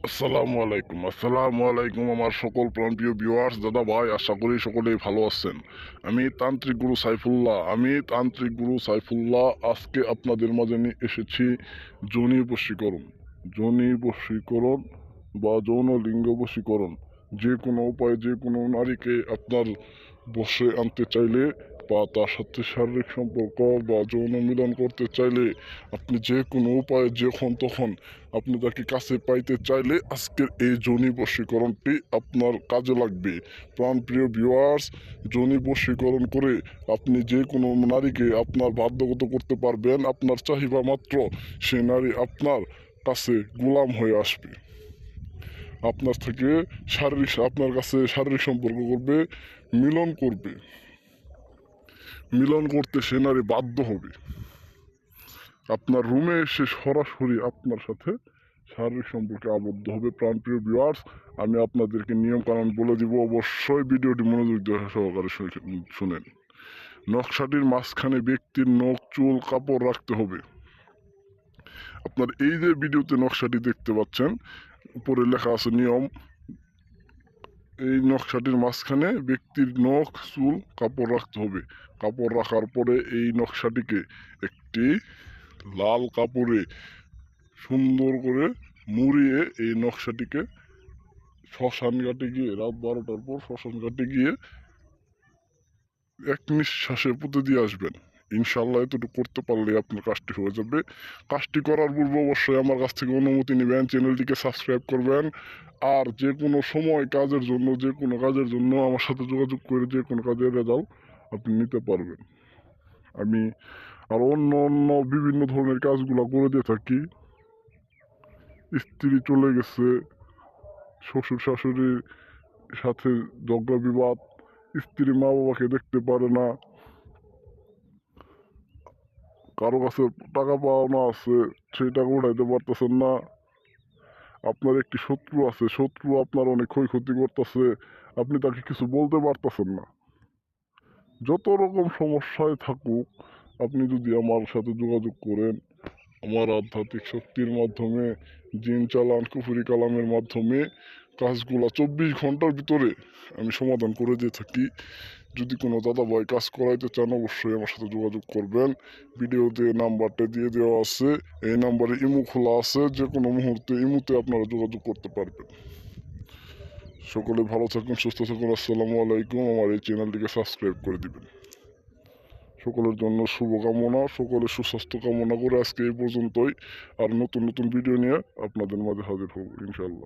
আসসালামু আলাইকুম আমার সকল প্রাণপ্রিয় ভিউয়ার্স দাদা ভাই, আশা করি সকলেই ভালো আছেন। আমি তান্ত্রিক গুরু সাইফুল্লাহ আজকে আপনাদের মাঝে নিয়ে এসেছি যোনি বশীকরণ। যোনি বশীকরণ বা যৌন লিঙ্গ বশীকরণ, যে কোনো উপায়ে যে কোনো নারীকে আপনার বশে আনতে চাইলে বা তার সাথে শারীরিক সম্পর্ক বা যৌন মিলন করতে চাইলে, আপনি যে কোনো উপায়ে যখন তখন আপনি তাকে কাছে পাইতে চাইলে আজকের এই যোনি বশীকরণটি আপনার কাজে লাগবে। প্রাণপ্রিয় ভিউয়ার্স, যোনি বশীকরণ করে আপনি যে কোনো নারীকে আপনার বাধ্যগত করতে পারবেন। আপনার চাহিদা মাত্র সেই নারী আপনার কাছে গোলাম হয়ে আসবে, আপনার কাছে শারীরিক সম্পর্ক করবে, মিলন করবে। মিলন করতে সে নারী বাধ্য হবে। আপনার রুমে এসে সরাসরি আপনার সাথে শারীরিক সম্পর্কে আবদ্ধ হবে। প্রাণপ্রিয় ভিউয়ার্স, আমি আপনাদেরকে নিয়ম কানুন বলে দিব, অবশ্যই ভিডিওটি মনোযোগ দিয়ে সহকারে শুনেন। নকশাটির মাঝখানে ব্যক্তির নখ, চুল, কাপড় রাখতে হবে। আপনার এই যে ভিডিওতে নকশাটি দেখতে পাচ্ছেন, উপরে লেখা আছে নিয়ম। এই নকশাটির মাঝখানে ব্যক্তির নখ, চুল, কাপড় রাখতে হবে। কাপড় রাখার পরে এই নকশাটিকে একটি লাল কাপড়ে সুন্দর করে মুড়িয়ে এই নকশাটিকে শ্মশান ঘাটে গিয়ে, রাত 12টার পর শ্মশান ঘাটে গিয়ে এক নিঃশ্বাসে পুঁতে দিয়ে আসবেন। ইনশাল্লাহ এতটুকু করতে পারলে আপনার কাজটি হয়ে যাবে। কাজটি করার পূর্বে অবশ্যই আমার কাছ থেকে অনুমতি নেবেন, চ্যানেলটিকে সাবস্ক্রাইব করবেন। আর যে কোনো সময় যে কোনো কাজের জন্য আমার সাথে যোগাযোগ করে যে কোনো কাজের রেজাল্ট আপনি নিতে পারবেন। আমি আর অন্য অন্য বিভিন্ন ধরনের কাজগুলো করে দিয়ে থাকি। স্ত্রী চলে গেছে, শ্বশুর শাশুড়ির সাথে ঝগড়া বিবাদ, স্ত্রী মা বাবাকে দেখতে পারে না, কারো কাছে টাকা পাওনা আছে, সেই টাকা উঠাইতে পারতেছেন না, আপনার একটি শত্রু আছে, শত্রু আপনার অনেক ক্ষয়ক্ষতি করতেছে, আপনি তাকে কিছু বলতে পারতেছেন না। যত রকম সমস্যায় থাকুক, আপনি যদি আমার সাথে যোগাযোগ করেন, আমার আধ্যাত্মিক শক্তির মাধ্যমে, জিন চালান, কুফরি কালামের মাধ্যমে কাজগুলা 24 ঘন্টার ভিতরে আমি সমাধান করে দিয়ে থাকি। যদি কোনো দাদা ভাই কাজ করাইতে চান, অবশ্যই আমার সাথে যোগাযোগ করবেন। ভিডিওতে নাম্বারটা দিয়ে দেওয়া আছে, এই নাম্বারে ইমো খোলা আছে, যে কোনো মুহূর্তে ইমোতে আপনারা যোগাযোগ করতে পারবেন। সকলে ভালো থাকুন, সুস্থ থাকুন। আসসালামু আলাইকুম। আমার এই চ্যানেলটিকে সাবস্ক্রাইব করে দিবেন। সকলের জন্য শুভকামনা, সকলের সুস্বাস্থ্য কামনা করে আজকে এই পর্যন্তই। আর নতুন নতুন ভিডিও নিয়ে আপনাদের মাঝে হাজির হব ইনশাল্লাহ।